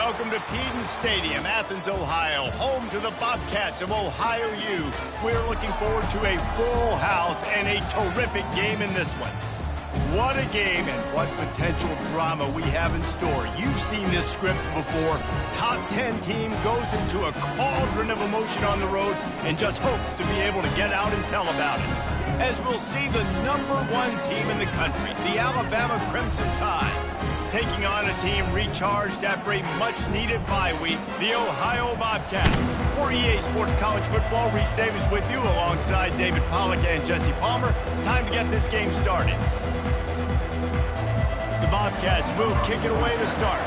Welcome to Peden Stadium, Athens, Ohio, home to the Bobcats of Ohio U. We're looking forward to a full house and a terrific game in this one. What a game and what potential drama we have in store. You've seen this script before. Top 10 team goes into a cauldron of emotion on the road and just hopes to be able to get out and tell about it. As we'll see the #1 team in the country, the Alabama Crimson Tide, taking on a team recharged after a much-needed bye week, the Ohio Bobcats. For EA Sports College Football, Reese Davis with you alongside David Pollack and Jesse Palmer. Time to get this game started. The Bobcats will kick it away to start.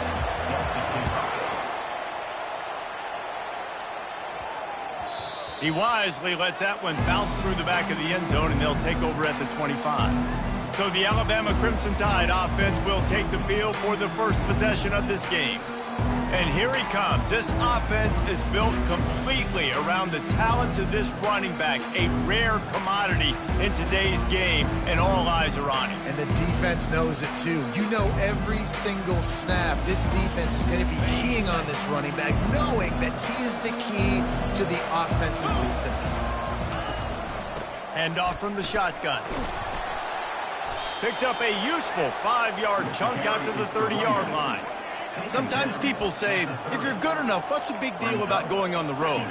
He wisely lets that one bounce through the back of the end zone, and they'll take over at the 25. So the Alabama Crimson Tide offense will take the field for the first possession of this game. And here he comes. This offense is built completely around the talents of this running back, a rare commodity in today's game, and all eyes are on him. And the defense knows it too. You know every single snap, this defense is going to be keying on this running back, knowing that he is the key to the offense's success. Handoff from the shotgun. Picks up a useful 5-yard chunk out to the 30-yard line. Sometimes people say, if you're good enough, what's the big deal about going on the road?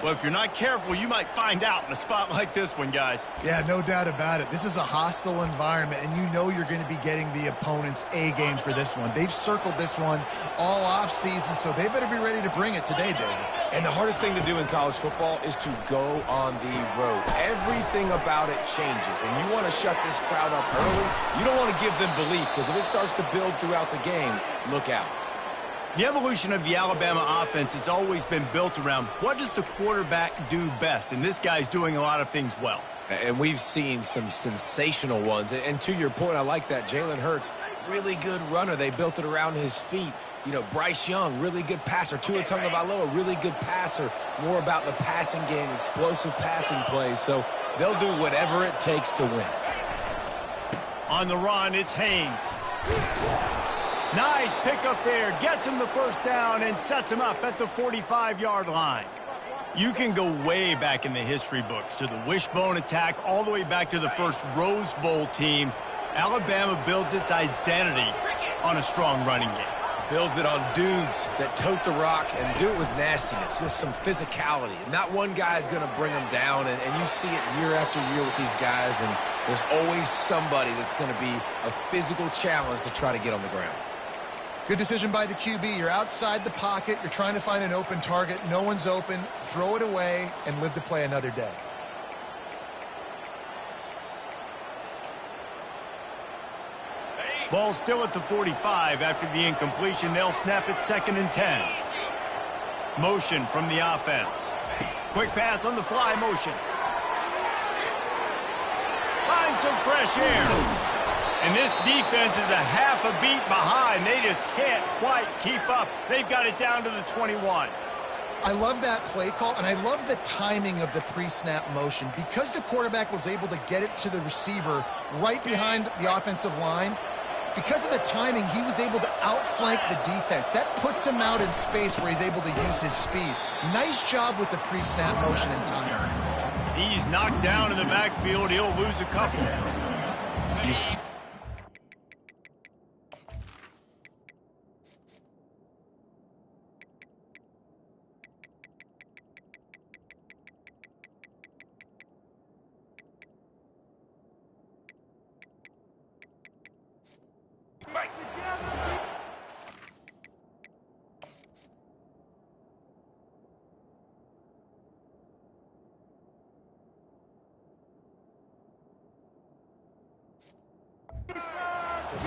Well, if you're not careful, you might find out in a spot like this one, guys. Yeah, no doubt about it. This is a hostile environment, and you know you're going to be getting the opponent's A-game for this one. They've circled this one all off-season, so they better be ready to bring it today, David. And the hardest thing to do in college football is to go on the road. Everything about it changes, and you want to shut this crowd up early. You don't want to give them belief, because if it starts to build throughout the game, look out. The evolution of the Alabama offense has always been built around what does the quarterback do best, and this guy's doing a lot of things well. And we've seen some sensational ones. And to your point, I like that. Jalen Hurts, really good runner. They built it around his feet. You know, Bryce Young, really good passer. Tua Tagovailoa, really good passer. More about the passing game, explosive passing plays. So they'll do whatever it takes to win. On the run, it's Haynes. Nice pickup there. Gets him the first down and sets him up at the 45-yard line. You can go way back in the history books to the wishbone attack all the way back to the first Rose Bowl team. Alabama builds its identity on a strong running game. Builds it on dudes that tote the rock and do it with nastiness, with some physicality. Not one guy is going to bring them down, and you see it year after year with these guys, and there's always somebody that's going to be a physical challenge to try to get on the ground. Good decision by the QB. You're outside the pocket. You're trying to find an open target. No one's open. Throw it away and live to play another day. Ball still at the 45 after the incompletion. They'll snap it 2nd and 10. Motion from the offense. Quick pass on the fly motion. Find some fresh air. And this defense is a half a beat behind. They just can't quite keep up. They've got it down to the 21. I love that play call, and I love the timing of the pre-snap motion. Because the quarterback was able to get it to the receiver right behind the offensive line, because of the timing, he was able to outflank the defense. That puts him out in space where he's able to use his speed. Nice job with the pre-snap motion and timing. He's knocked down in the backfield. He'll lose a couple.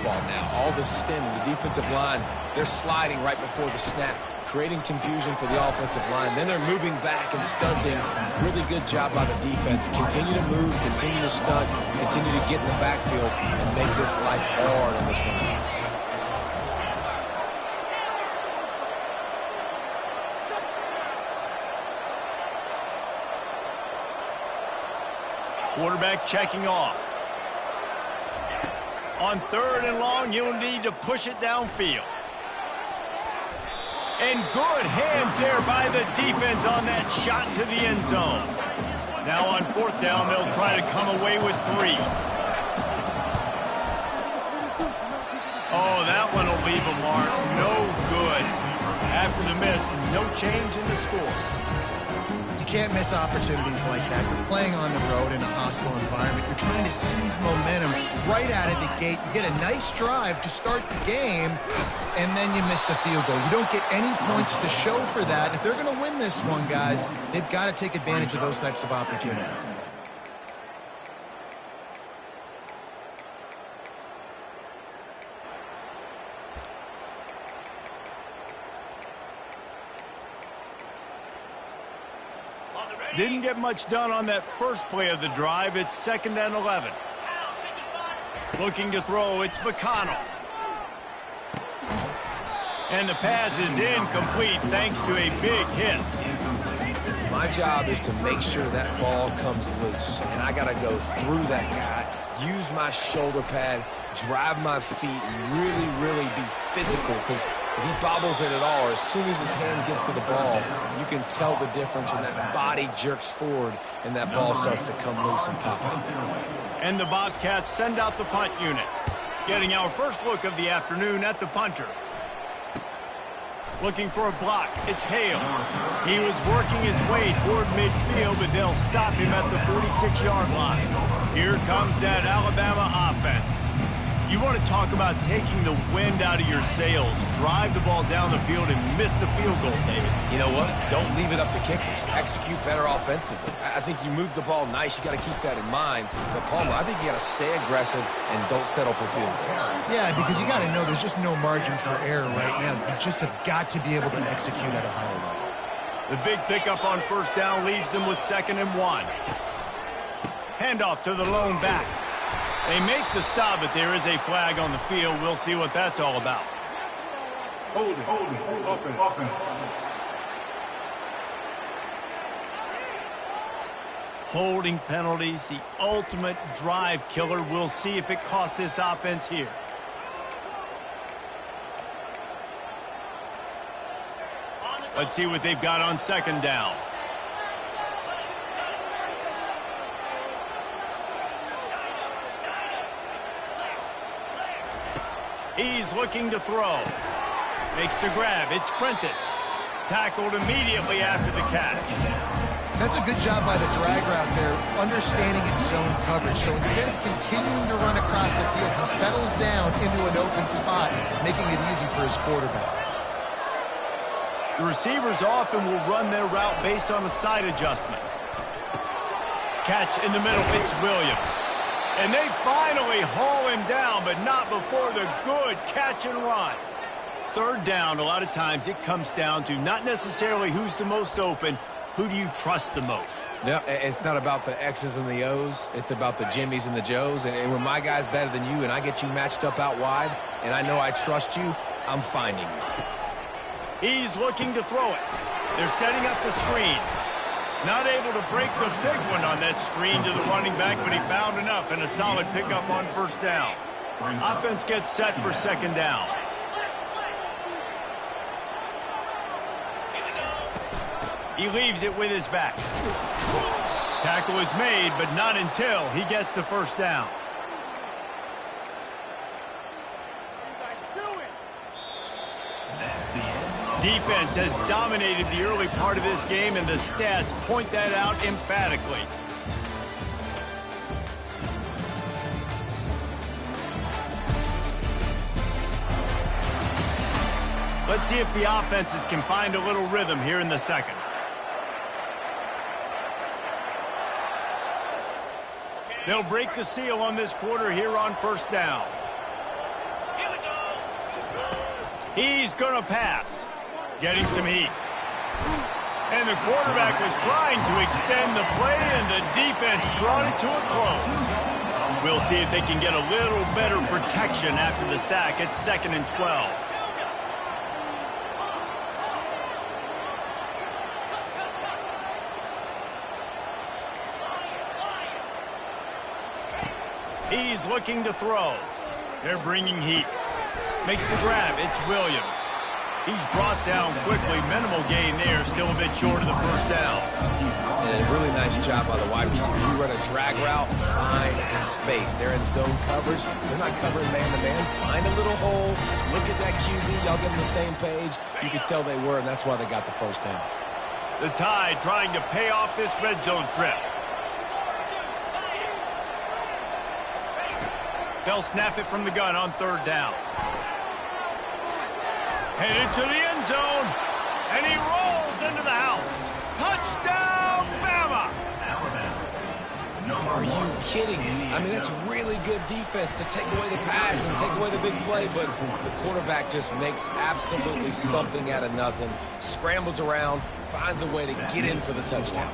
Ball now, all the stem in the defensive line, they're sliding right before the snap, creating confusion for the offensive line. Then they're moving back and stunting. Really good job by the defense. Continue to move, continue to stunt, continue to get in the backfield and make this life hard on this one. Quarterback checking off. On 3rd and long, you'll need to push it downfield. And good hands there by the defense on that shot to the end zone. Now on fourth down, they'll try to come away with 3. Oh, that one will leave a mark. No good. After the miss, no change in the score. You can't miss opportunities like that. You're playing on the road in a hostile environment. You're trying to seize momentum right out of the gate. You get a nice drive to start the game, and then you miss the field goal. You don't get any points to show for that. If they're going to win this one, guys, they've got to take advantage of those types of opportunities. Didn't get much done on that first play of the drive. It's 2nd and 11. Looking to throw, it's McConnell. And the pass is incomplete thanks to a big hit. My job is to make sure that ball comes loose, and I got to go through that guy, use my shoulder pad, drive my feet, and really be physical, because if he bobbles it at all, or as soon as his hand gets to the ball, you can tell the difference when that body jerks forward and that ball starts to come loose and pop out. And the Bobcats send out the punt unit. Getting our first look of the afternoon at the punter. Looking for a block, it's Hale. He was working his way toward midfield, but they'll stop him at the 46-yard line. Here comes that Alabama offense. You want to talk about taking the wind out of your sails. Drive the ball down the field and miss the field goal, David. You know what? Don't leave it up to kickers. Execute better offensively. I think you move the ball nice. You got to keep that in mind. But, Palmer, I think you got to stay aggressive and don't settle for field goals. Yeah, because you got to know there's just no margin for error right now. You just have got to be able to execute at a higher level. The big pickup on first down leaves them with 2nd and 1. Handoff to the lone back. They make the stop, but there is a flag on the field. We'll see what that's all about. Hold it, offense. Holding penalties, the ultimate drive killer. We'll see if it costs this offense here. Let's see what they've got on 2nd down. He's looking to throw. Makes the grab. It's Prentice. Tackled immediately after the catch. That's a good job by the drag route there, understanding its zone coverage. So instead of continuing to run across the field, he settles down into an open spot, making it easy for his quarterback. The receivers often will run their route based on a side adjustment. Catch in the middle. It's Williams. And they finally haul him down, but not before the good catch and run. 3rd down, a lot of times it comes down to not necessarily who's the most open, who do you trust the most? Yeah, it's not about the X's and the O's. It's about the Jimmys and the Joes. And when my guy's better than you and I get you matched up out wide and I know I trust you, I'm finding you. He's looking to throw it. They're setting up the screen. Not able to break the big one on that screen to the running back, but he found enough and a solid pickup on first down. Offense gets set for 2nd down. He leaves it with his back. Tackle is made, but not until he gets the first down. Defense has dominated the early part of this game, and the stats point that out emphatically. Let's see if the offenses can find a little rhythm here in the 2nd. They'll break the seal on this quarter here on first down. He's going to pass. Getting some heat. And the quarterback was trying to extend the play, and the defense brought it to a close. We'll see if they can get a little better protection after the sack. It's 2nd and 12. He's looking to throw. They're bringing heat. Makes the grab. It's Williams. He's brought down quickly. Minimal gain there. Still a bit short of the first down. And a really nice job by the wide receiver. You run a drag route, find space. They're in zone coverage. They're not covering man-to-man. Find a little hole. Look at that QB. Y'all get on the same page. You could tell they were, and that's why they got the first down. The Tide trying to pay off this red zone trip. They'll snap it from the gun on third down. Headed to the end zone, and he rolls into the house. Touchdown, Bama! Are you kidding me? I mean, that's really good defense to take away the pass and take away the big play, but the quarterback just makes absolutely something out of nothing, scrambles around, finds a way to get in for the touchdown.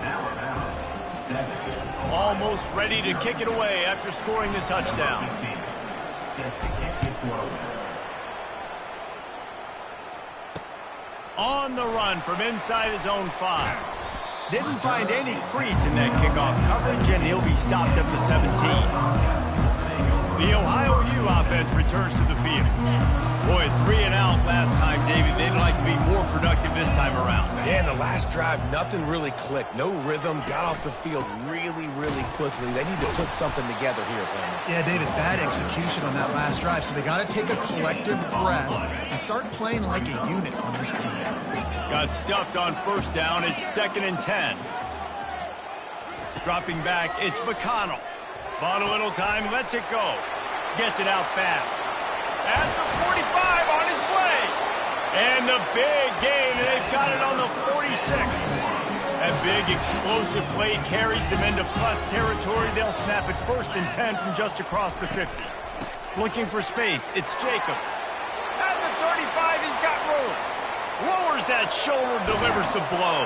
Almost ready to kick it away after scoring the touchdown. On the run from inside his own 5. Didn't find any crease in that kickoff coverage, and he'll be stopped at the 17. The Ohio U offense returns to the field. Boy, 3 and out last time, David. They'd like to be more productive this time around. Yeah, in the last drive, nothing really clicked. No rhythm, got off the field really, really quickly. They need to put something together here, Palmer. Yeah, David, bad execution on that last drive, so they got to take a collective breath and start playing like a unit on this one. Got stuffed on first down. It's 2nd and 10. Dropping back, it's McConnell. Bought a little time, lets it go. Gets it out fast. At the 45 on his way. And the big gain, and they've got it on the 46. That big explosive play carries them into plus territory. They'll snap it 1st and 10 from just across the 50. Looking for space, it's Jacobs. At the 35, he's got room. Lowers that shoulder, delivers the blow.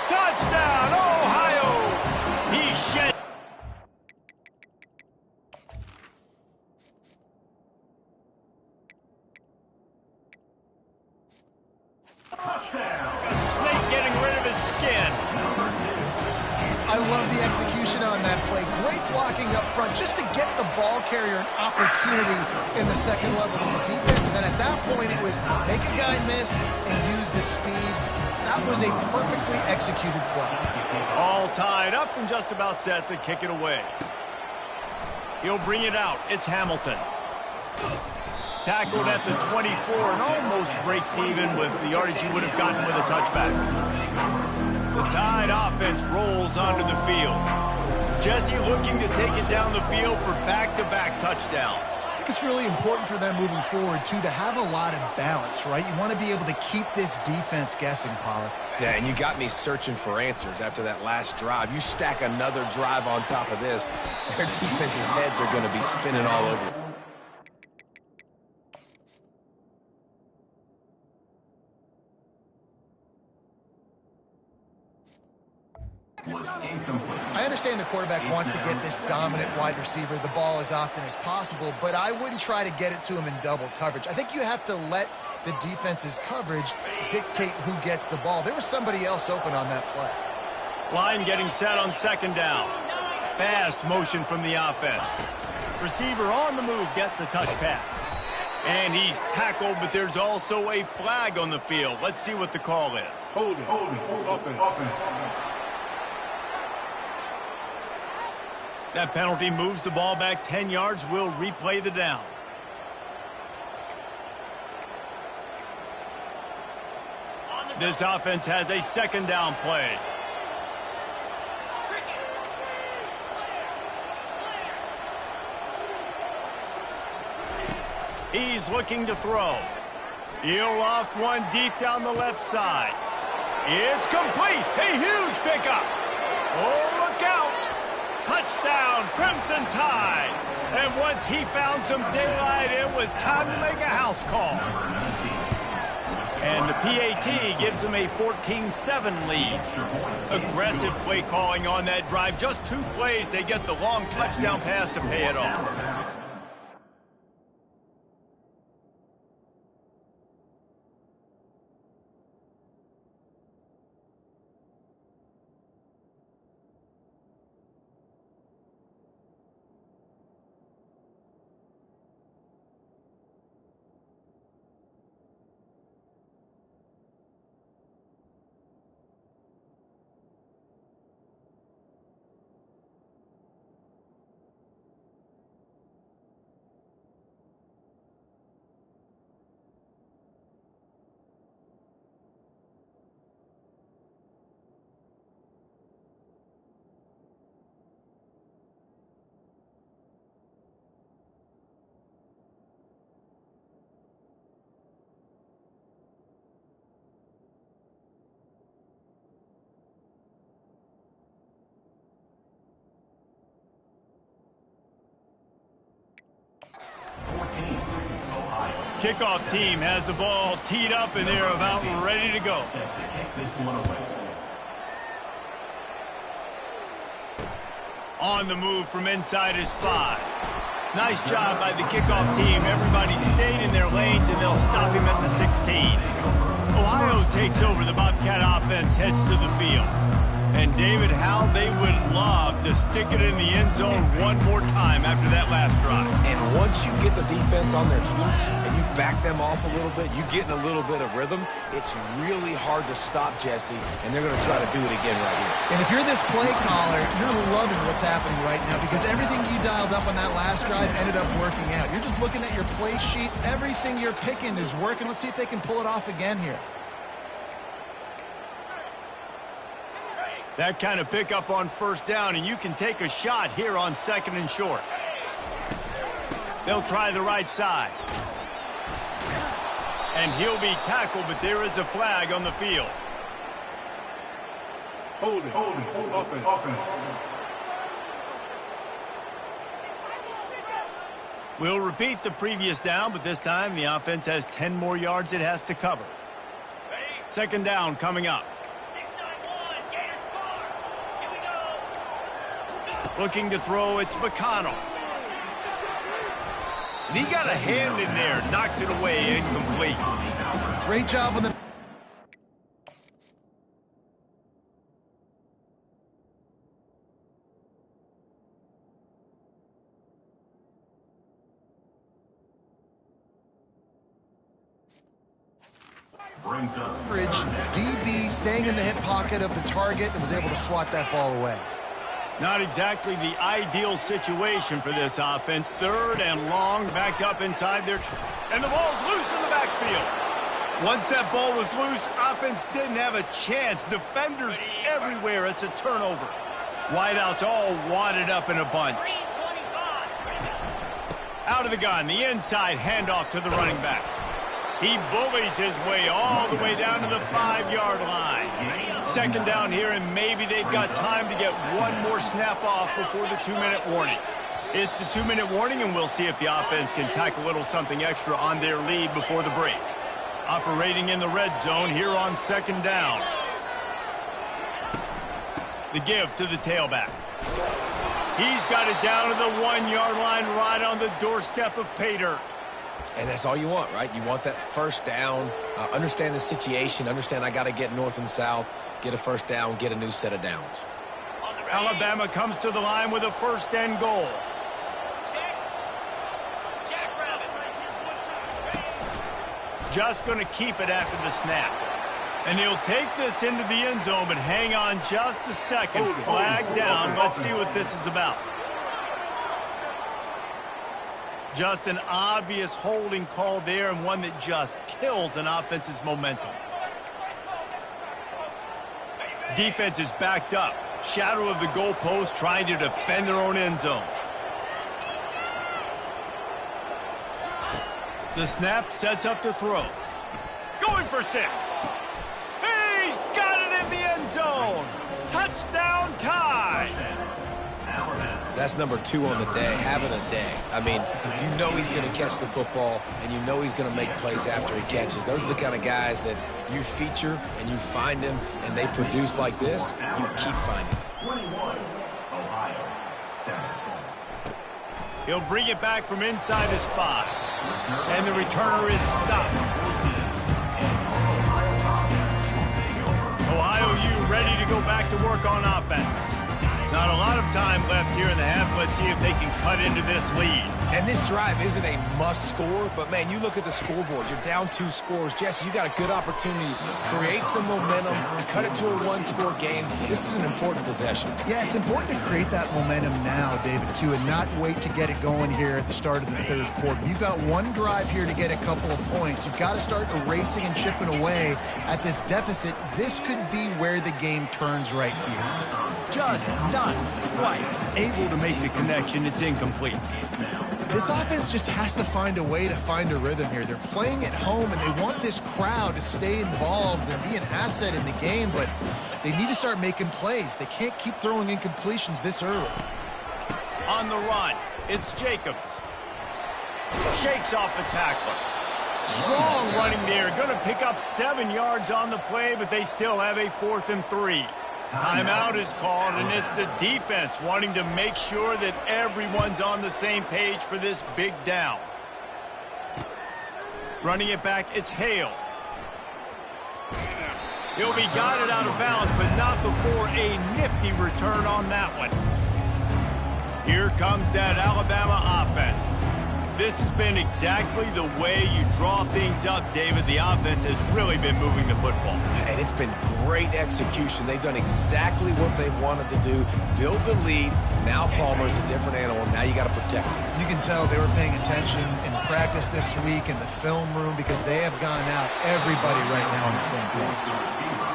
Touchdown, Ohio! He shed. A snake getting rid of his skin. I love the execution on that play. Great blocking up front just to get the ball carrier an opportunity in the second level of the defense. And then at that point, it was make a guy miss and use the speed. That was a perfectly executed play. All tied up and just about set to kick it away. He'll bring it out. It's Hamilton. Tackled at the 24 and almost breaks even with the yardage he would have gotten with a touchback. The Tide offense rolls onto the field. Jesse looking to take it down the field for back-to-back touchdowns. I think it's really important for them moving forward, too, to have a lot of balance, right? You want to be able to keep this defense guessing, Pollard. Yeah, and you got me searching for answers after that last drive. You stack another drive on top of this, their defense's heads are going to be spinning all over. I understand the quarterback wants to get this dominant wide receiver the ball as often as possible, but I wouldn't try to get it to him in double coverage. I think you have to let the defense's coverage dictate who gets the ball. There was somebody else open on that play. Line getting set on 2nd down. Fast motion from the offense. Receiver on the move gets the touch pass. And he's tackled, but there's also a flag on the field. Let's see what the call is. Holding, offense. That penalty moves the ball back 10 yards. We'll replay the down. This offense has a 2nd down play. He's looking to throw. He'll loft one deep down the left side. It's complete. A huge pickup. Oh, look out. Touchdown, Crimson Tide. And once he found some daylight, it was time to make a house call. And the PAT gives them a 14-7 lead. Aggressive play calling on that drive. Just 2 plays, they get the long touchdown pass to pay it off. kickoff team has the ball teed up, and they're about ready to go. On the move from inside his 5. Nice job by the kickoff team. Everybody stayed in their lanes, and they'll stop him at the 16. Ohio takes over. The Bobcat offense heads to the field. And David, how they would love to stick it in the end zone one more time after that last drive. And once you get the defense on their heels and you back them off a little bit, you get in a little bit of rhythm, it's really hard to stop, Jesse, and they're going to try to do it again right here. And if you're this play caller, you're loving what's happening right now because everything you dialed up on that last drive ended up working out. You're just looking at your play sheet. Everything you're picking is working. Let's see if they can pull it off again here. That kind of pickup on first down, and you can take a shot here on 2nd and short. They'll try the right side. And he'll be tackled, but there is a flag on the field. Hold it. Offense. We'll repeat the previous down, but this time the offense has 10 more yards it has to cover. 2nd down coming up. Looking to throw, it's McConnell. And he got a hand in there, knocks it away, incomplete. Great job on the... DB staying in the hip pocket of the target and was able to swat that ball away. Not exactly the ideal situation for this offense. 3rd and long, backed up inside their... And the ball's loose in the backfield. Once that ball was loose, offense didn't have a chance. Defenders everywhere. It's a turnover. Wideouts all wadded up in a bunch. Out of the gun, the inside handoff to the running back. He bullies his way all the way down to the 5-yard line. 2nd down here, and maybe they've got time to get one more snap off before the 2-minute warning. It's the 2-minute warning, and we'll see if the offense can tack a little something extra on their lead before the break. Operating in the red zone here on 2nd down. The give to the tailback. He's got it down to the 1-yard line right on the doorstep of pay dirt. And that's all you want, right? You want that first down, understand the situation, understand I got to get north and south, get a first down, get a new set of downs. Alabama comes to the line with a 1st and goal. Just going to keep it after the snap. And he'll take this into the end zone, but hang on just a second. Flag down. Let's see what this is about. Just an obvious holding call there, and one that just kills an offense's momentum. Defense is backed up. Shadow of the goalpost, trying to defend their own end zone. The snap sets up to throw. Going for 6. He's got it in the end zone. Touchdown tie. That's number 2 on the day, having a day. I mean, you know he's going to catch the football, and you know he's going to make plays after he catches. Those are the kind of guys that you feature, and you find them, and they produce like this. You keep finding them. He'll bring it back from inside his 5. And the returner is stopped. Ohio U ready to go back to work on offense. Not a lot of time left here in the half. Let's see if they can cut into this lead. And this drive isn't a must score, but, man, you look at the scoreboard. You're down 2 scores. Jesse, you got a good opportunity to create some momentum, cut it to a 1-score game. This is an important possession. Yeah, it's important to create that momentum now, David, too, and not wait to get it going here at the start of the 3rd quarter. You've got one drive here to get a couple of points. You've got to start erasing and chipping away at this deficit. This could be where the game turns right here. Just not quite able to make the connection. It's incomplete. This offense just has to find a way to find a rhythm here. They're playing at home, and they want this crowd to stay involved and be an asset in the game, but they need to start making plays. They can't keep throwing incompletions this early. On the run, it's Jacobs. Shakes off the tackler. Strong running there. Going to pick up 7 yards on the play, but they still have a 4th and 3. Timeout is called, and it's the defense wanting to make sure that everyone's on the same page for this big down. Running it back, it's Hale. He'll be guided out of bounds, but not before a nifty return on that one. Here comes that Alabama offense. This has been exactly the way you draw things up, David. The offense has really been moving the football. And it's been great execution. They've done exactly what they've wanted to do. Build the lead. Now Palmer's a different animal. Now you got to protect him. You can tell they were paying attention in practice this week in the film room because they have gone out everybody right now on the same page.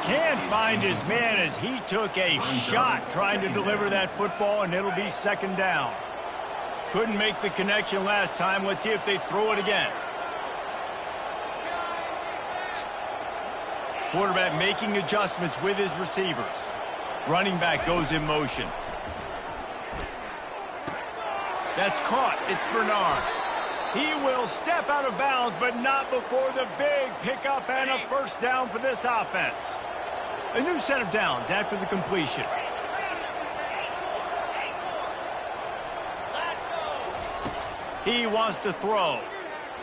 Can't find his man as he took a shot trying to deliver that football, and it'll be 2nd down. Couldn't make the connection last time. Let's see if they throw it again. Quarterback making adjustments with his receivers. Running back goes in motion. That's caught. It's Bernard. He will step out of bounds, but not before the big pickup and a 1st down for this offense. A new set of downs after the completion. He wants to throw.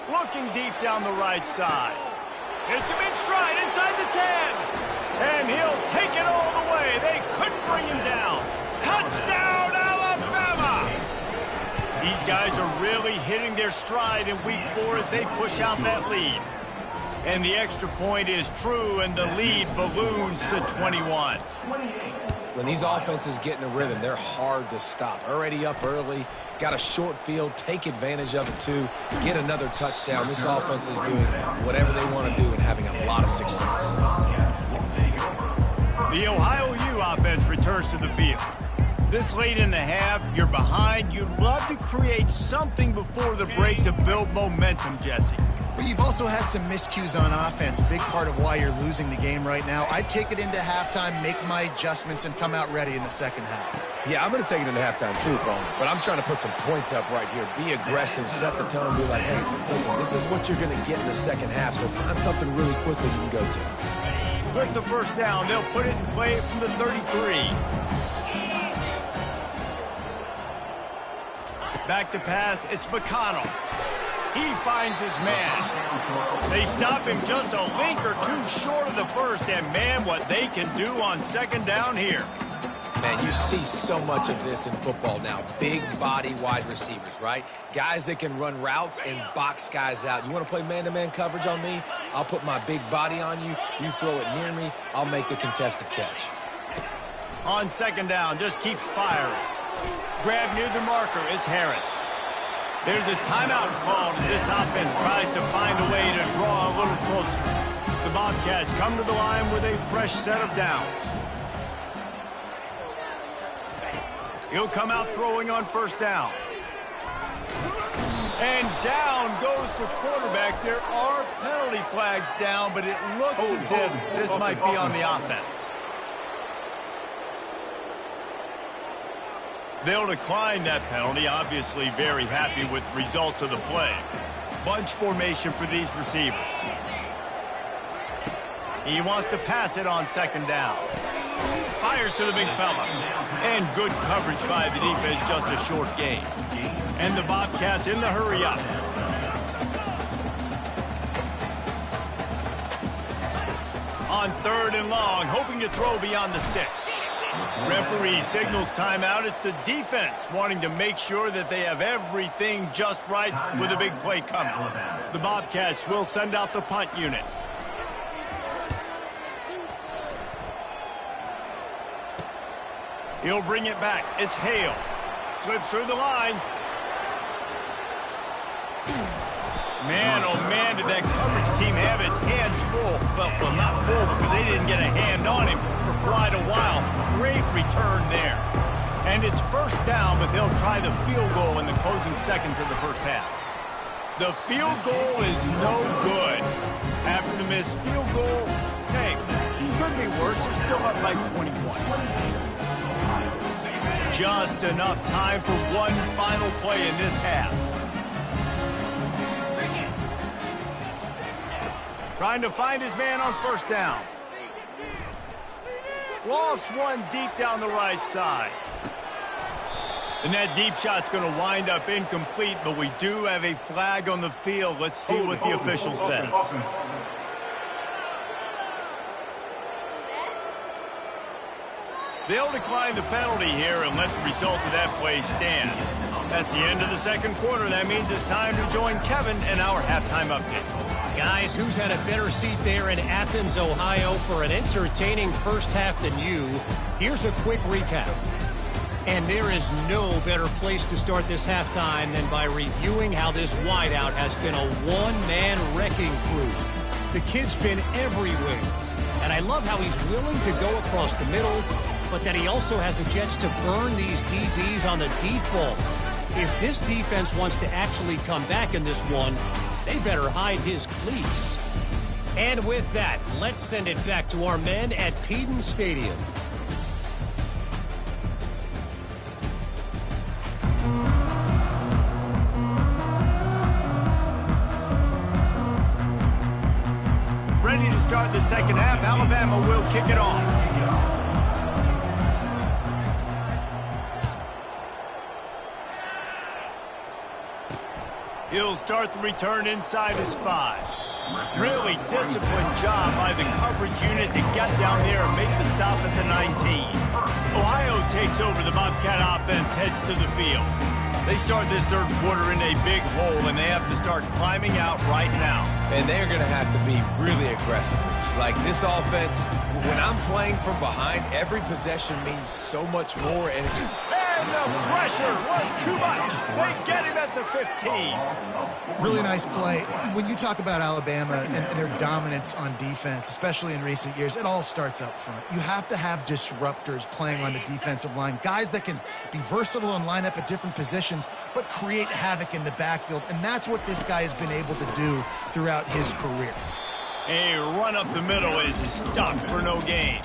Looking deep down the right side. It's him in stride inside the 10. And he'll take it all the way. They couldn't bring him down. Touchdown, Alabama! These guys are really hitting their stride in week 4 as they push out that lead. And the extra point is true, and the lead balloons to 21. When these offenses get in a rhythm, they're hard to stop. Already up early, got a short field, take advantage of it too, get another touchdown. This offense is doing whatever they want to do and having a lot of success. The Ohio U offense returns to the field. This late in the half, you're behind. You'd love to create something before the break to build momentum, Jesse. But you've also had some miscues on offense, a big part of why you're losing the game right now. I'd take it into halftime, make my adjustments, and come out ready in the 2nd half. Yeah, I'm going to take it into halftime too, Palmer. But I'm trying to put some points up right here. Be aggressive, set the tone, be like, hey, listen, this is what you're going to get in the 2nd half, so find something really quickly you can go to. With the 1st down, they'll put it in play from the 33. Back to pass, it's McConnell. He finds his man. They stop him just a link or two short of the 1st, and man, what they can do on 2nd down here. Man, you see so much of this in football now. Big body wide receivers, right? Guys that can run routes and box guys out. You want to play man-to-man coverage on me? I'll put my big body on you. You throw it near me, I'll make the contested catch. On 2nd down, just keeps firing. Grab near the marker is Harris. There's a timeout called as this offense tries to find a way to draw a little closer. The Bobcats come to the line with a fresh set of downs. He'll come out throwing on 1st down. And down goes the quarterback. There are penalty flags down, but it looks as if this might be on the offense. They'll decline that penalty, obviously very happy with results of the play. Bunch formation for these receivers. He wants to pass it on 2nd down. Fires to the big fella. And good coverage by the defense, just a short gain. And the Bobcats in the hurry up. On 3rd and long, hoping to throw beyond the sticks. Referee signals timeout. It's the defense wanting to make sure that they have everything just right with a big play coming. The Bobcats will send out the punt unit. He'll bring it back. It's Hale. Slips through the line. Man, oh man, did that coverage team have its hands full. Well, not full because they didn't get a hand on him for quite a while. Great return there. And it's 1st down, but they'll try the field goal in the closing seconds of the 1st half. The field goal is no good. After the missed field goal, hey, could be worse. They're still up by 21. Just enough time for one final play in this half. Trying to find his man on first down. Lost one deep down the right side. And that deep shot's going to wind up incomplete, but we do have a flag on the field. Let's see what the official says. They'll decline the penalty here and let the result of that play stand. That's the end of the second quarter. That means it's time to join Kevin in our halftime update. Guys, who's had a better seat there in Athens, Ohio for an entertaining first half than you? Here's a quick recap. And there is no better place to start this halftime than by reviewing how this wideout has been a one-man wrecking crew. The kid's been everywhere. And I love how he's willing to go across the middle, but that he also has the Jets to burn these DBs on the deep ball. If this defense wants to actually come back in this one, they better hide his cleats. And with that, let's send it back to our men at Peden Stadium. Ready to start the second half. Alabama will kick it off. He'll start the return inside his 5. Really disciplined job by the coverage unit to get down there and make the stop at the 19. Ohio takes over. The Bobcat offense heads to the field. They start this third quarter in a big hole, and they have to start climbing out right now. And they're going to have to be really aggressive. It's like this offense, when I'm playing from behind, every possession means so much more. And the pressure was too much. They get him at the 15. Really nice play. When you talk about Alabama and their dominance on defense, especially in recent years, it all starts up front. You have to have disruptors playing on the defensive line, guys that can be versatile and line up at different positions, but create havoc in the backfield. And that's what this guy has been able to do throughout his career. A run up the middle is stuffed for no gain.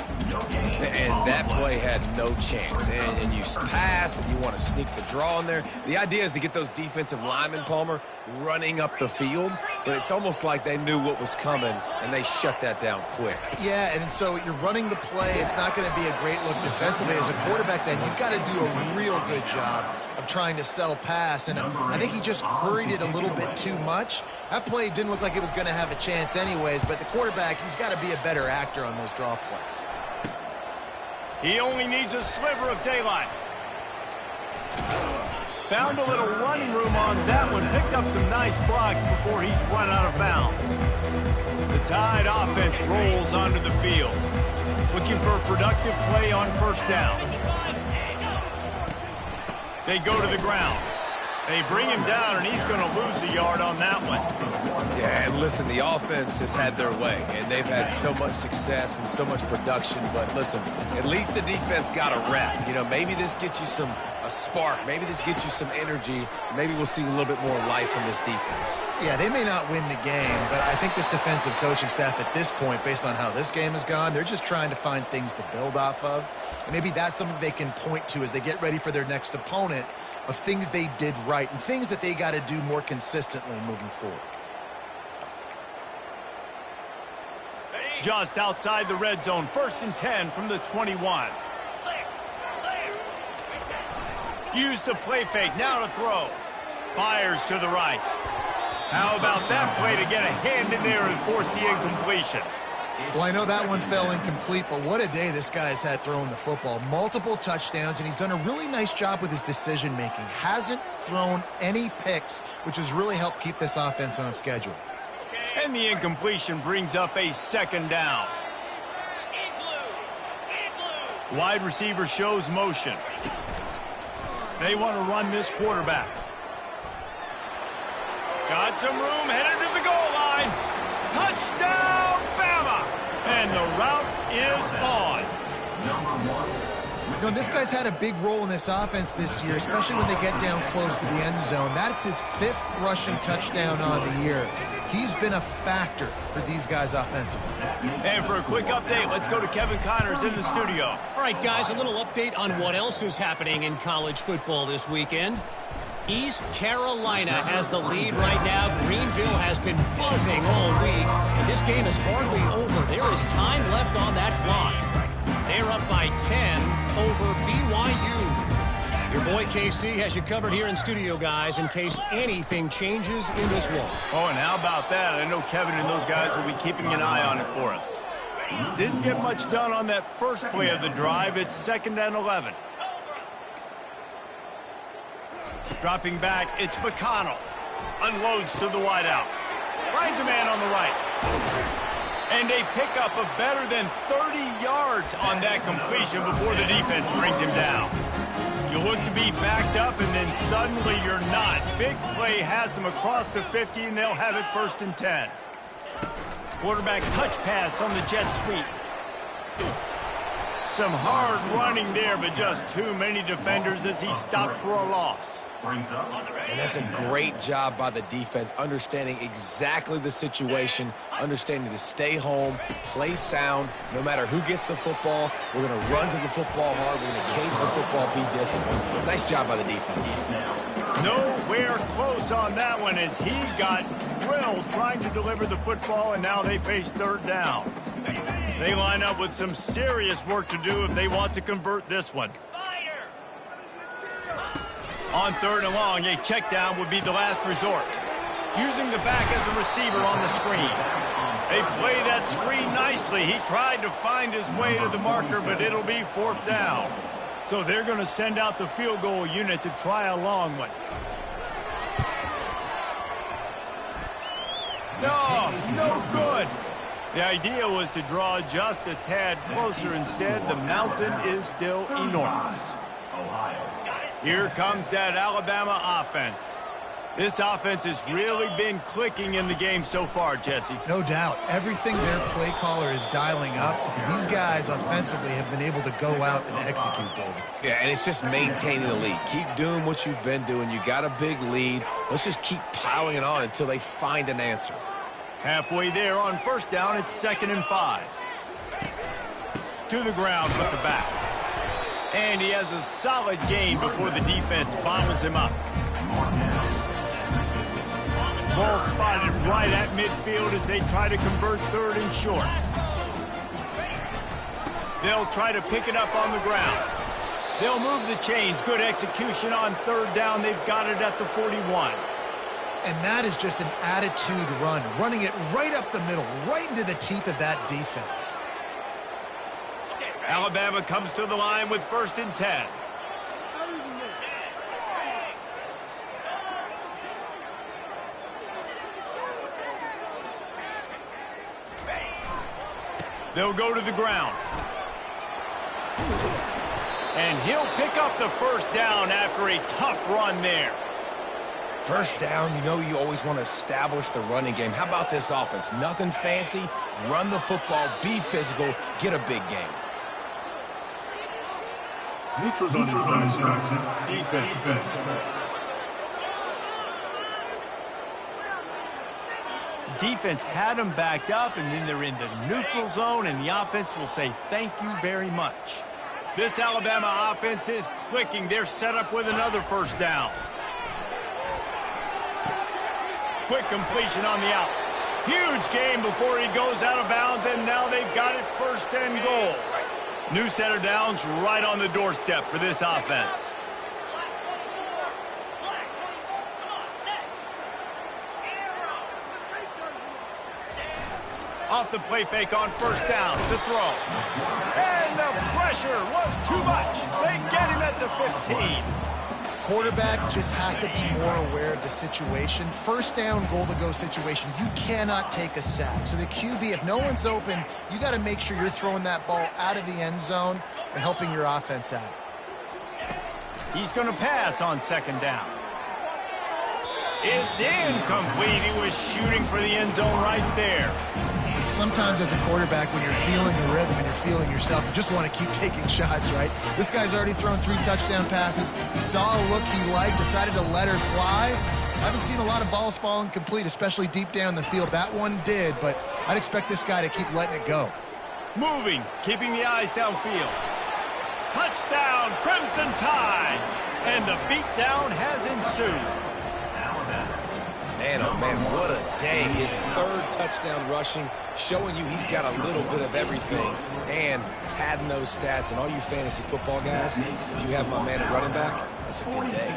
And that play had no chance. And you pass, and you want to sneak the draw in there. The idea is to get those defensive linemen, Palmer, running up the field. But it's almost like they knew what was coming, and they shut that down quick. Yeah, and so you're running the play. It's not going to be a great look defensively. As a quarterback, then, you've got to do a real good job of trying to sell pass. And I think he just hurried it a little bit too much. That play didn't look like it was going to have a chance anyways, but the quarterback, he's got to be a better actor on those draw plays. He only needs a sliver of daylight. Found a little running room on that one. Picked up some nice blocks before he's run out of bounds. The Tide offense rolls onto the field. Looking for a productive play on first down. They go to the ground. They bring him down, and he's going to lose a yard on that one. Yeah, and listen, the offense has had their way, and they've had so much success and so much production. But listen, at least the defense got a rep. You know, maybe this gets you a spark. Maybe this gets you some energy. Maybe we'll see a little bit more life from this defense. Yeah, they may not win the game, but I think this defensive coaching staff at this point, based on how this game has gone, they're just trying to find things to build off of. And maybe that's something they can point to as they get ready for their next opponent, of things they did right and things that they got to do more consistently moving forward. Just outside the red zone, 1st and 10 from the 21. Use the play fake, now to throw. Fires to the right. How about that play to get a hand in there and force the incompletion? Well, I know that one fell incomplete, but what a day this guy's had throwing the football. Multiple touchdowns, and he's done a really nice job with his decision-making. Hasn't thrown any picks, which has really helped keep this offense on schedule. And the incompletion brings up a 2nd down. Wide receiver shows motion. They want to run this quarterback. Got some room, headed to the goal line. Touchdown, Bama! And the route is on. You know, this guy's had a big role in this offense this year, especially when they get down close to the end zone. That's his 5th rushing touchdown on the year. He's been a factor for these guys offensively. And for a quick update, let's go to Kevin Connors in the studio. All right, guys, a little update on what else is happening in college football this weekend. East Carolina has the lead right now. Greenville has been buzzing all week, and this game is hardly over. There is time left on that clock. They're up by 10 over BYU. Your boy KC has you covered here in studio, guys, in case anything changes in this one. Oh, and how about that? I know Kevin and those guys will be keeping an eye on it for us. Didn't get much done on that first play of the drive. It's 2nd and 11. Dropping back, it's McConnell. Unloads to the wideout. Finds a man on the right. And a pickup of better than 30 yards on that completion before the defense brings him down. You look to be backed up, and then suddenly you're not. Big play has them across the 50, and they'll have it 1st and 10. Quarterback touch pass on the jet sweep. Some hard running there, but just too many defenders as he stopped for a loss. And that's a great job by the defense, understanding exactly the situation, understanding to stay home, play sound. No matter who gets the football, we're going to run to the football hard. We're going to cage the football, be disciplined. Nice job by the defense. Nowhere close on that one as he got drilled trying to deliver the football, and now they face 3rd down. They line up with some serious work to do if they want to convert this one. On 3rd and long, a check down would be the last resort. Using the back as a receiver on the screen. They play that screen nicely. He tried to find his way to the marker, but it'll be 4th down. So they're going to send out the field goal unit to try a long one. No good. The idea was to draw just a tad closer. Instead, the mountain is still enormous. Here comes that Alabama offense. This offense has really been clicking in the game so far, Jesse. No doubt. Everything their play caller is dialing up, these guys offensively have been able to go out and execute, David. Yeah, and it's just maintaining the lead. Keep doing what you've been doing. You got a big lead. Let's just keep piling it on until they find an answer. Halfway there on 1st down, it's 2nd and 5. To the ground with the back. And he has a solid gain before the defense bottles him up. Ball spotted right at midfield as they try to convert 3rd and short. They'll try to pick it up on the ground. They'll move the chains. Good execution on 3rd down. They've got it at the 41. And that is just an attitude run, running it right up the middle, right into the teeth of that defense. Alabama comes to the line with 1st and 10. They'll go to the ground. And he'll pick up the 1st down after a tough run there. 1st down, you know you always want to establish the running game. How about this offense? Nothing fancy. Run the football, be physical, get a big gain. Neutrals on defense. Defense had them backed up, and then they're in the neutral zone, and the offense will say thank you very much. This Alabama offense is clicking. They're set up with another 1st down. Quick completion on the out. Huge gain before he goes out of bounds, and now they've got it 1st and goal. New set of downs right on the doorstep for this offense. Off the play fake on 1st down. The throw. And the pressure was too much. They get him at the 15. Quarterback just has to be more aware of the situation. 1st down, goal-to-go situation. You cannot take a sack. So the QB, if no one's open, you got to make sure you're throwing that ball out of the end zone and helping your offense out. He's going to pass on 2nd down. It's incomplete. He was shooting for the end zone right there. Sometimes as a quarterback, when you're feeling the rhythm and you're feeling yourself, you just want to keep taking shots, right? This guy's already thrown 3 touchdown passes. He saw a look he liked, decided to let her fly. I haven't seen a lot of balls falling complete, especially deep down the field. That one did, but I'd expect this guy to keep letting it go. Moving, keeping the eyes downfield. Touchdown, Crimson Tide. And the beatdown has ensued. Man, oh man, what a day. His third touchdown rushing, showing you he's got a little bit of everything. And padding those stats. And all you fantasy football guys, if you have my man at running back, that's a good day.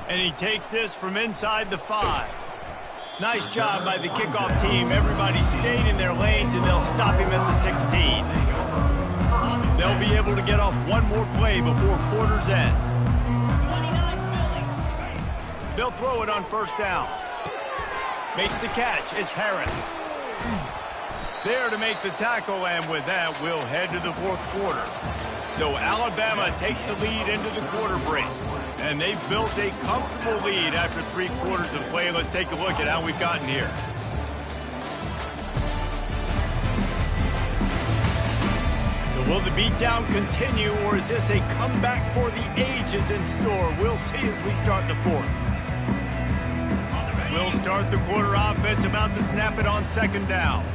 And he takes this from inside the 5. Nice job by the kickoff team. Everybody stayed in their lanes, and they'll stop him at the 16. They'll be able to get off one more play before quarter's end. They'll throw it on first down. Makes the catch. It's Harris. There to make the tackle, and with that, we'll head to the fourth quarter. So Alabama takes the lead into the quarter break. And they've built a comfortable lead after 3 quarters of play. Let's take a look at how we've gotten here. So will the beatdown continue, or is this a comeback for the ages in store? We'll see as we start the fourth. We'll start the quarter offense, about to snap it on second down.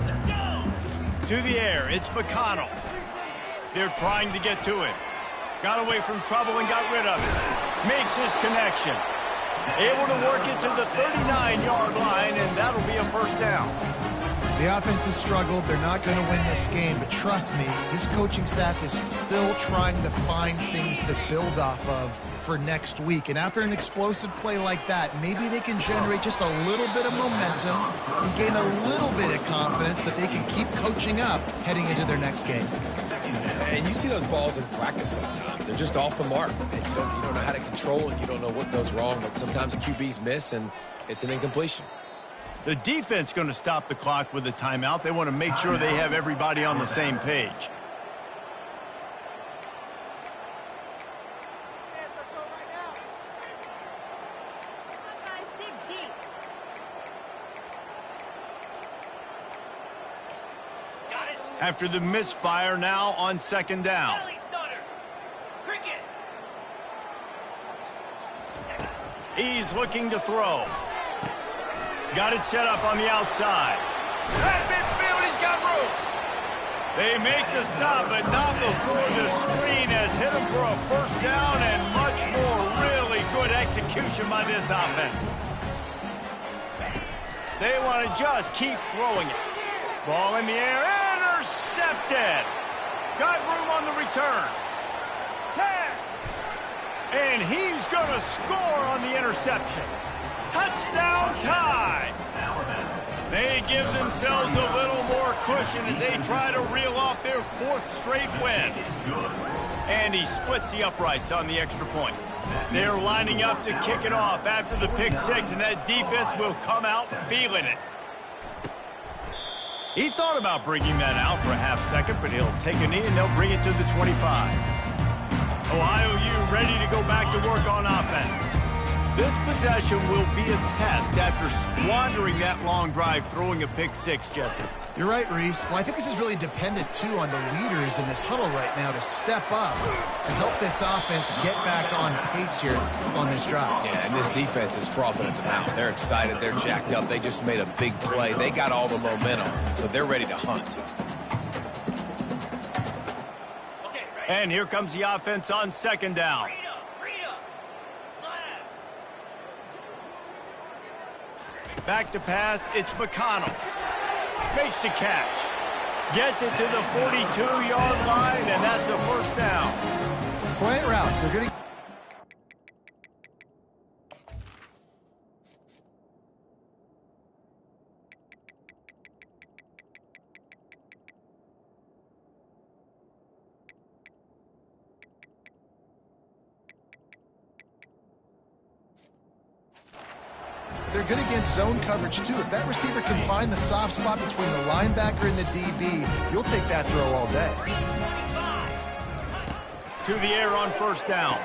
Let's go! To the air, it's McConnell. They're trying to get to it. Got away from trouble and got rid of it. Makes his connection. Able to work it to the 39-yard line, and that'll be a first down. The offense has struggled. They're not going to win this game, but trust me, his coaching staff is still trying to find things to build off of for next week. And after an explosive play like that, maybe they can generate just a little bit of momentum and gain a little bit of confidence that they can keep coaching up heading into their next game. And you see those balls in practice sometimes. They're just off the mark. And you don't know how to control it. You don't know what goes wrong, but sometimes QBs miss, and it's an incompletion. The defense going to stop the clock with a timeout. They want to make sure they have everybody on the same page. After the misfire, now on second down. He's looking to throw. Got it set up on the outside. At midfield, he's got room. They make the stop, but not before the screen has hit him for a first down, and much more really good execution by this offense. They want to just keep throwing it. Ball in the air, intercepted. Got room on the return. 10. And he's going to score on the interception. Touchdown tie. They give themselves a little more cushion as they try to reel off their 4th straight win. And he splits the uprights on the extra point. They're lining up to kick it off after the pick 6, and that defense will come out feeling it. He thought about bringing that out for a half second, but he'll take a knee and they'll bring it to the 25. Ohio U ready to go back to work on offense. This possession will be a test after squandering that long drive throwing a pick 6, Jesse. You're right, Reese. Well, I think this is really dependent, too, on the leaders in this huddle right now to step up and help this offense get back on pace here on this drive. Yeah, and this defense is frothing at the mouth. They're excited. They're jacked up. They just made a big play. They got all the momentum, so they're ready to hunt. And here comes the offense on second down. Back to pass, it's McConnell. Makes the catch. Gets it to the 42-yard line, and that's a first down. Slant routes, they're going to... They're good against zone coverage, too. If that receiver can find the soft spot between the linebacker and the DB, you'll take that throw all day. To the air on first down.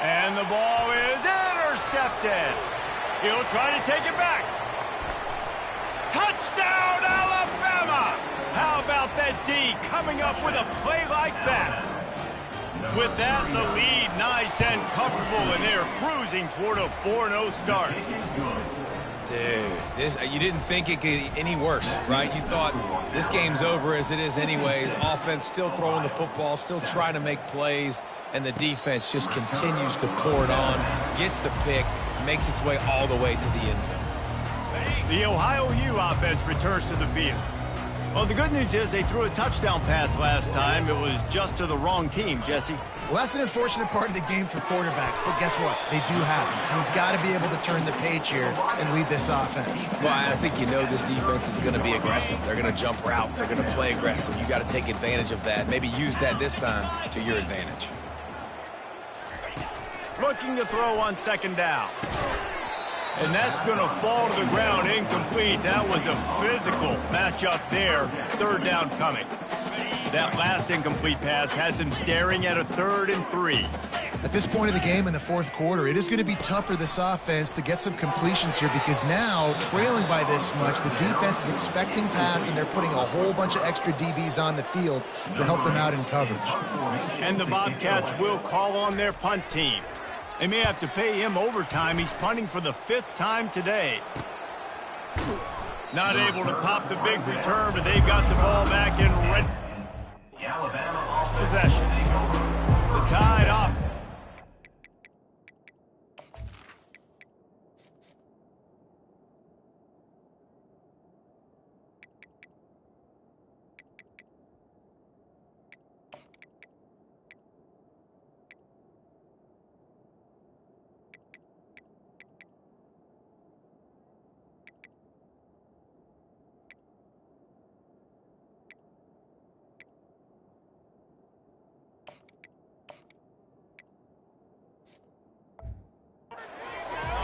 And the ball is intercepted. He'll try to take it back. Touchdown, Alabama! How about that D coming up with a play like that? With that, the lead nice and comfortable, and they're cruising toward a 4-0 start. Dude, you didn't think it could get any worse, right? You thought this game's over as it is anyways. Offense still throwing the football, still trying to make plays, and the defense just continues to pour it on, gets the pick, makes its way all the way to the end zone. The Ohio U offense returns to the field. Well, the good news is they threw a touchdown pass last time. It was just to the wrong team, Jesse. Well, that's an unfortunate part of the game for quarterbacks, but guess what? They do happen. So you've got to be able to turn the page here and lead this offense. Well, I think you know this defense is going to be aggressive. They're going to jump routes. They're going to play aggressive. You got to take advantage of that. Maybe use that this time to your advantage. Looking to throw on second down. And that's going to fall to the ground incomplete. That was a physical matchup there. Third down coming. That last incomplete pass has him staring at a 3rd and 3. At this point of the game in the fourth quarter, it is going to be tough for this offense to get some completions here because now, trailing by this much, the defense is expecting pass, and they're putting a whole bunch of extra DBs on the field to help them out in coverage. And the Bobcats will call on their punt team. They may have to pay him overtime. He's punting for the 5th time today. Not able to pop the big return, but they've got the ball back in red possession. The Tide off.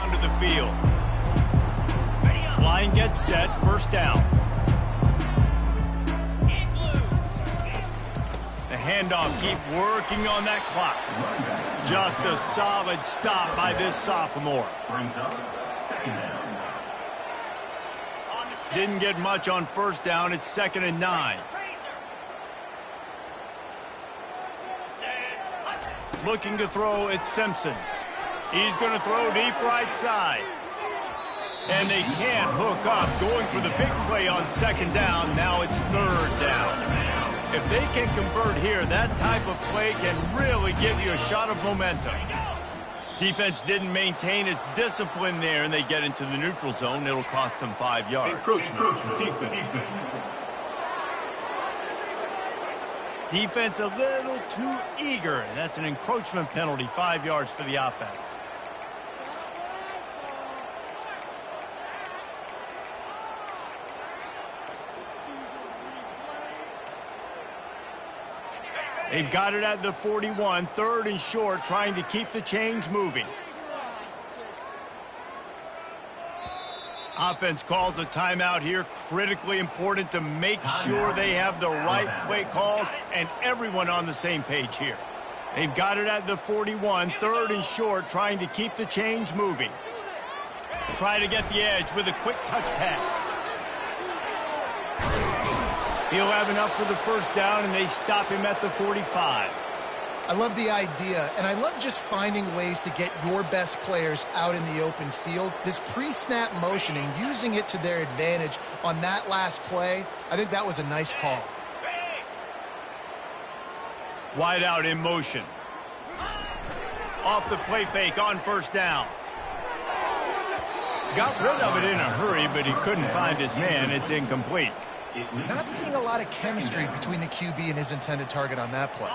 Onto the field. Line gets set, first down. The handoff, keep working on that clock. Just a solid stop by this sophomore. Didn't get much on first down, it's 2nd and 9. Looking to throw, it's Simpson. He's going to throw deep right side. And they can't hook up. Going for the big play on 2nd down. Now it's 3rd down. If they can convert here, that type of play can really give you a shot of momentum. Defense didn't maintain its discipline there, and they get into the neutral zone. It'll cost them 5 yards. Encroachment. Defense. Defense a little too eager, and that's an encroachment penalty, 5 yards for the offense. They've got it at the 41, 3rd and short, trying to keep the chains moving. Offense calls a timeout here. Critically important to make sure they have the right play called and everyone on the same page here. They've got it at the 41, 3rd and short, trying to keep the chains moving. Try to get the edge with a quick touch pass. He'll have enough for the first down, and they stop him at the 45. I love the idea, and I love just finding ways to get your best players out in the open field. This pre-snap motion and using it to their advantage on that last play, I think that was a nice call. Wide out in motion. Off the play fake on first down. Got rid of it in a hurry, but he couldn't find his man. It's incomplete. Not seeing a lot of chemistry between the QB and his intended target on that play.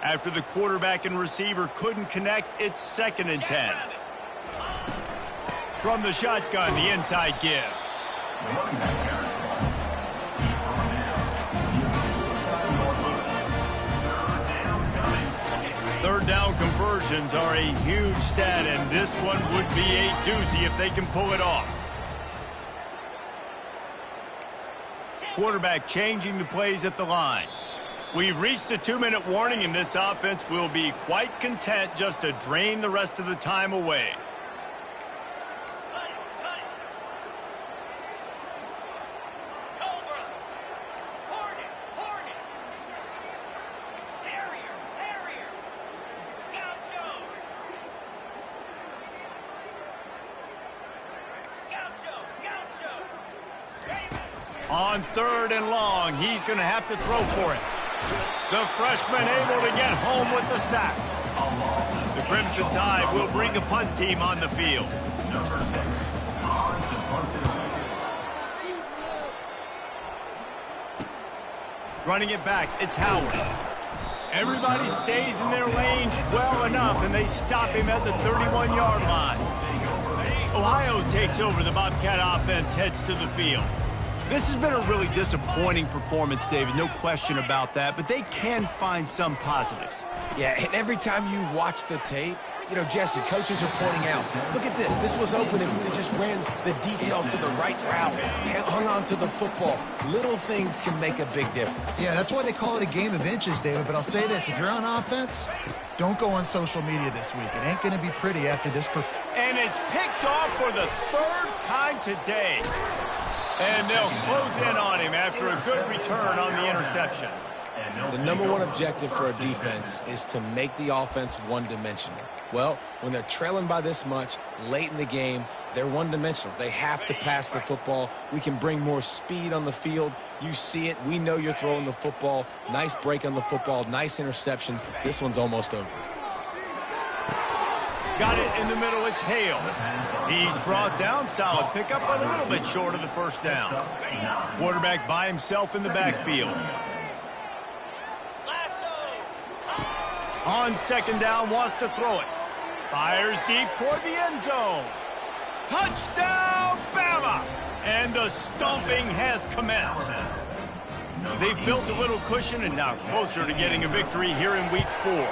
After the quarterback and receiver couldn't connect, it's 2nd and 10. From the shotgun, the inside give. Third down conversions are a huge stat, and this one would be a doozy if they can pull it off. Quarterback changing the plays at the line. We've reached the 2-minute warning, and this offense will be quite content just to drain the rest of the time away. On 3rd and long, he's going to have to throw for it. The freshman able to get home with the sack. The Crimson Tide will bring a punt team on the field. Running it back, it's Howard. Everybody stays in their lanes well enough, and they stop him at the 31-yard line. Ohio takes over. The Bobcat offense heads to the field. This has been a really disappointing performance, David, no question about that, but they can find some positives. Yeah, and every time you watch the tape, you know, Jesse, coaches are pointing out, look at this. This was open if we just ran the details to the right route, hung on to the football. Little things can make a big difference. Yeah, that's why they call it a game of inches, David. But I'll say this, if you're on offense, don't go on social media this week. It ain't going to be pretty after this performance. And it's picked off for the 3rd time today. And they'll close in on him after a good return on the interception. The #1 objective for a defense is to make the offense one-dimensional. Well, when they're trailing by this much late in the game, they're one-dimensional. They have to pass the football. We can bring more speed on the field. You see it. We know you're throwing the football. Nice break on the football. Nice interception. This one's almost over. Got it in the middle. It's Hale. He's brought down. Solid pickup, but a little bit short of the first down. Quarterback by himself in the backfield. On 2nd down, wants to throw it. Fires deep toward the end zone. Touchdown, Bama! And the stomping has commenced. They've built a little cushion and now closer to getting a victory here in Week 4.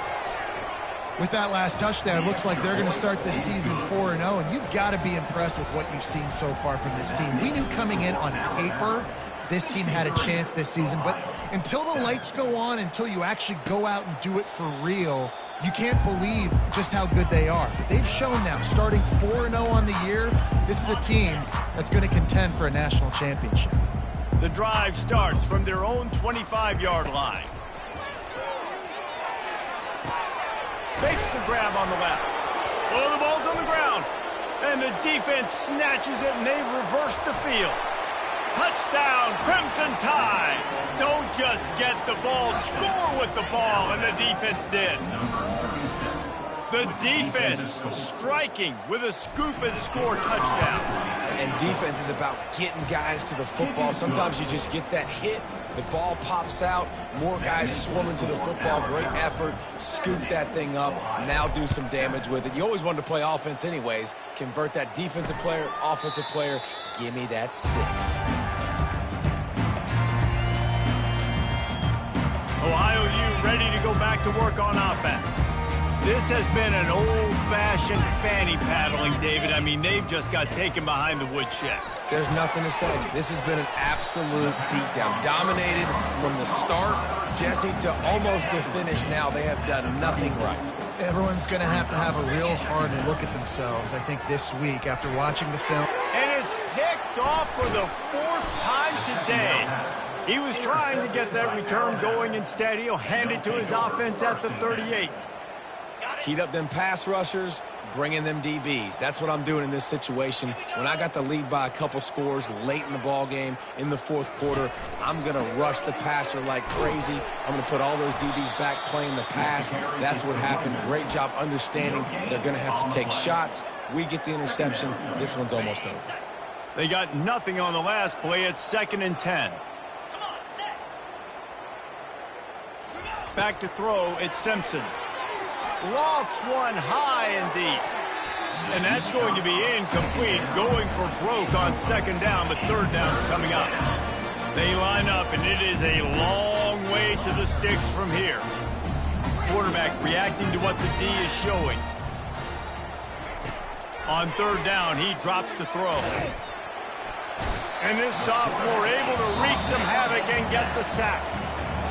With that last touchdown, it looks like they're going to start this season 4-0, and you've got to be impressed with what you've seen so far from this team. We knew coming in on paper this team had a chance this season, but until the lights go on, until you actually go out and do it for real, you can't believe just how good they are. But they've shown now, starting 4-0 on the year, this is a team that's going to contend for a national championship. The drive starts from their own 25-yard line. Makes the grab on the left. Oh, the ball's on the ground. And the defense snatches it, and they've reversed the field. Touchdown, Crimson Tide. Don't just get the ball, score with the ball, and the defense did. The defense striking with a scoop and score touchdown. And defense is about getting guys to the football. Sometimes you just get that hit, the ball pops out, more guys swarming to the football. Great effort, scoop that thing up, now do some damage with it. You always wanted to play offense anyways. Convert that defensive player, offensive player. Give me that 6. Ohio U ready to go back to work on offense. This has been an old-fashioned fanny paddling, David. I mean, they've just got taken behind the woodshed. There's nothing to say. This has been an absolute beatdown. Dominated from the start, Jesse, to almost the finish now. They have done nothing right. Everyone's going to have a real hard look at themselves, I think, this week after watching the film. And it's picked off for the 4th time today. He was trying to get that return going. Instead, he'll hand it to his offense at the 38. Heat up them pass rushers, bring in them DBs. That's what I'm doing in this situation. When I got the lead by a couple scores late in the ball game in the 4th quarter, I'm going to rush the passer like crazy. I'm going to put all those DBs back playing the pass. That's what happened. Great job understanding they're going to have to take shots. We get the interception. This one's almost over. They got nothing on the last play. It's 2nd and 10. Back to throw. It's Simpson. Lofts one high and deep. And that's going to be incomplete. Going for broke on 2nd down, but 3rd down's coming up. They line up, and it is a long way to the sticks from here. Quarterback reacting to what the D is showing. On 3rd down, he drops to throw. And this sophomore able to wreak some havoc and get the sack.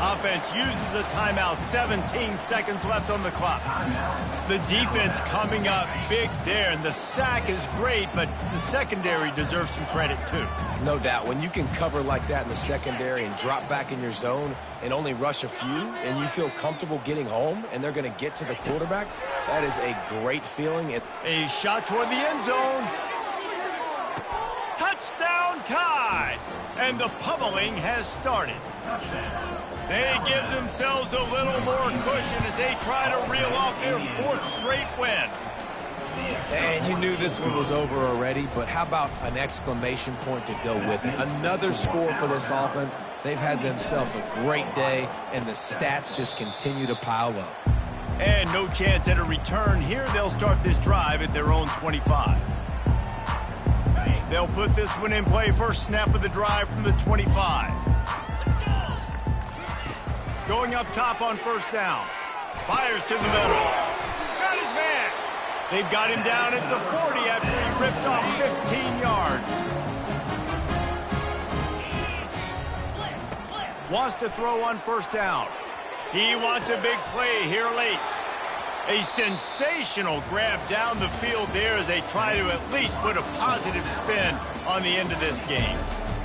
Offense uses a timeout, 17 seconds left on the clock. The defense coming up big there, and the sack is great, but the secondary deserves some credit too. No doubt. When you can cover like that in the secondary and drop back in your zone and only rush a few, and you feel comfortable getting home, and they're going to get to the quarterback, that is a great feeling. A shot toward the end zone. Touchdown! down Tide. And the pummeling has started. They give themselves a little more cushion as they try to reel off their 4th straight win. And you knew this one was over already, but how about an exclamation point to go with it? Another score for this offense. They've had themselves a great day, and the stats just continue to pile up. And no chance at a return here. They'll start this drive at their own 25. They'll put this one in play. First snap of the drive from the 25. Going up top on first down. Fires to the middle. Got his man. They've got him down at the 40 after he ripped off 15 yards. Wants to throw on first down. He wants a big play here late. A sensational grab down the field there as they try to at least put a positive spin on the end of this game.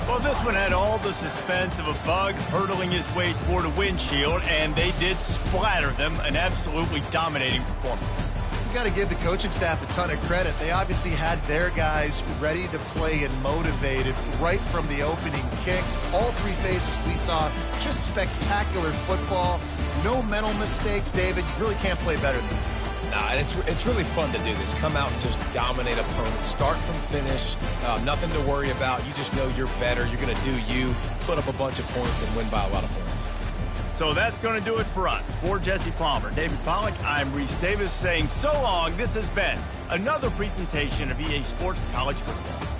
Well, this one had all the suspense of a bug hurtling his way toward a windshield, and they did splatter them. An absolutely dominating performance. Got to give the coaching staff a ton of credit. They obviously had their guys ready to play and motivated right from the opening kick. All 3 phases we saw, just spectacular football. No mental mistakes, David. You really can't play better than that. Nah, and it's really fun to do this. Come out and just dominate opponents. Start from finish. Nothing to worry about. You just know you're better. You're going to do you. Put up a bunch of points and win by a lot of points. So that's going to do it for us. For Jesse Palmer, David Pollack, I'm Reese Davis saying so long. This has been another presentation of EA Sports College Football.